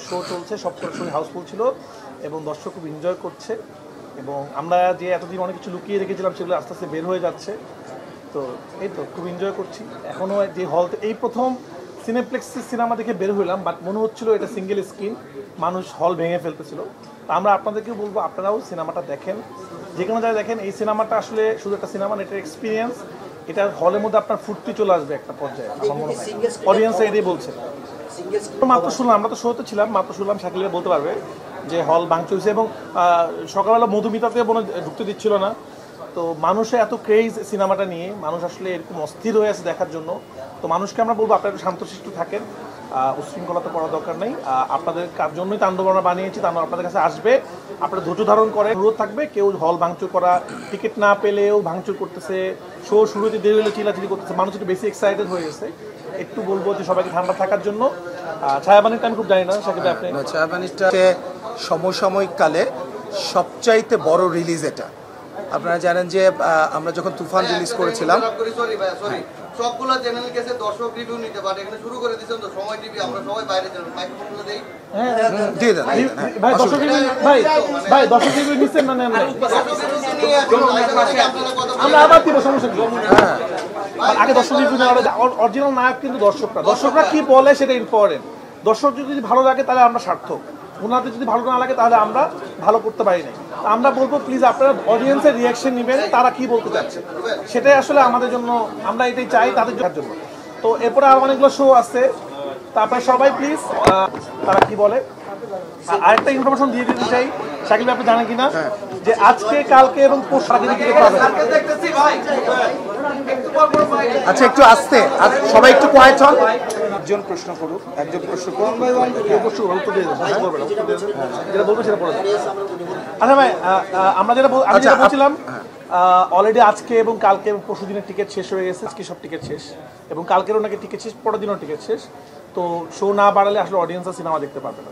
Show চলছে, সব শোই Housefull ছিল এবং দর্শক খুব এনজয় করছে এবং আমরা যে এতদিন অনেক কিছু লুকিয়ে রেখেছিলাম সেগুলো আস্তে আস্তে বের হয়ে যাচ্ছে। তো এই তো খুব এনজয় করছি। এখনও যে হলতে এই প্রথম সিনেপ্লেক্সের সিনেমা দেখে বের হইলাম, বাট মনে হচ্ছিল এটা সিঙ্গেল স্ক্রিন, মানুষ হল ভেঙে ফেলতেছিল। তো আমরা আপনাদেরকেও বলবো আপনারাও সিনেমাটা দেখেন, যে কোনো জায়গায় দেখেন। এই সিনেমাটা আসলে শুধু একটা সিনেমা না, এটা এক্সপিরিয়েন্স। এটা হলের মধ্যে আপনার ফুর্তি চলে আসবে একটা পর্যায়ে, আমার মনে হয় অডিয়েন্স এটাই বলছে। মাত্র শুনলাম, আমরা তো শোতে ছিলাম, মাত্র শুনলাম শাকিল বলতে পারবে যে হল ভাঙচুর হয়েছে এবং সকালবেলা মধুমিতাতে মনে ঢুকতে দিচ্ছিল না। তো মানুষের এত ক্রেজ সিনেমাটা নিয়ে, মানুষ আসলে এরকম অস্থির হয়ে আছে দেখার জন্য। তো মানুষকে আমরা বলবো আপনারা একটু শান্তশিষ্ট থাকেন, উশৃঙ্খলতা করার দরকার নেই। আপনাদের কার জন্যই তাণ্ডব আমরা বানিয়েছি, তাণ্ডব আপনাদের কাছে আসবে, আপনারা ধৈর্য ধারণ করে অনুরোধ থাকবে। কেউ হল ভাঙচুর করা, টিকিট না পেলেও ভাঙচুর করতেছে, শো শুরুতে দেরি হলে চিলাচিলি করতেছে, মানুষ একটু বেশি এক্সাইটেড হয়ে গেছে। একটু বলবো যে সবাইকে ঠান্ডা থাকার জন্য। ছায়াবাণীটা আমি খুব জানি না, সাকিব আপনি। ছায়াবাণীটা সমসাময়িক কালে সবচাইতে বড় রিলিজ এটা। আপনারা জানেন যে আমরা যখন তুফান রিলিজ করেছিলাম, সবগুলো চ্যানেল কাছে দর্শক রিভিউ নিতে পারে, এখানে শুরু করে দিয়েছেন তো সময় টিভি, আমরা সবাই বাইরে যাই, মাইক্রোফোনগুলো দেই। দিয়ে দেন ভাই দর্শক রিভিউ, ভাই দর্শক রিভিউ নিছেন না নেন নাই? আমরা আবার দিব, সমস্যা কি? আগে দর্শক রিভিউ নেওয়া, অরিজিনাল নায়ক কিন্তু দর্শকরা কি বলে সেটা ইম্পর্টেন্ট। দর্শক যদি ভালো লাগে তাহলে আমরা সার্থক, ওনাদের যদি ভালো না লাগে তাহলে আমরা ভালো করতে পারি না। আমরা বলবো প্লিজ আপনারা অডিয়েন্সের রিয়াকশন নেবেন, তারা কি বলতে চাচ্ছে সেটাই আসলে আমাদের জন্য, আমরা এটাই চাই তাদের জন্য। তো এরপরে আরো অনেকগুলো শো আছে, তারপরে সবাই প্লিজ তারা কি বলে। আরেকটা ইনফরমেশন দিয়ে দিতে চাই, শাকিল আপনি জানেন কিনা যে আজকে কালকে এবং পরশু আগে টিকিট পাবেন। আচ্ছা একটু আস্তে, সবাই একটু কোয়াইট হন। একজন প্রশ্ন করুক, একজন প্রশ্ন করুন, যেটা বলবো সেটা বলে। আচ্ছা ভাই, আমরা যেটা বলছিলাম, অলরেডি আজকে এবং কালকে এবং পরশু দিনের টিকিট শেষ হয়ে গেছে। আজকে সব টিকিট শেষ এবং কালকেরও নাকি টিকিট শেষ, পরের দিনও টিকিট শেষ। তো শো না বাড়ালে আসলে অডিয়েন্সরা সিনেমা দেখতে পারবে না।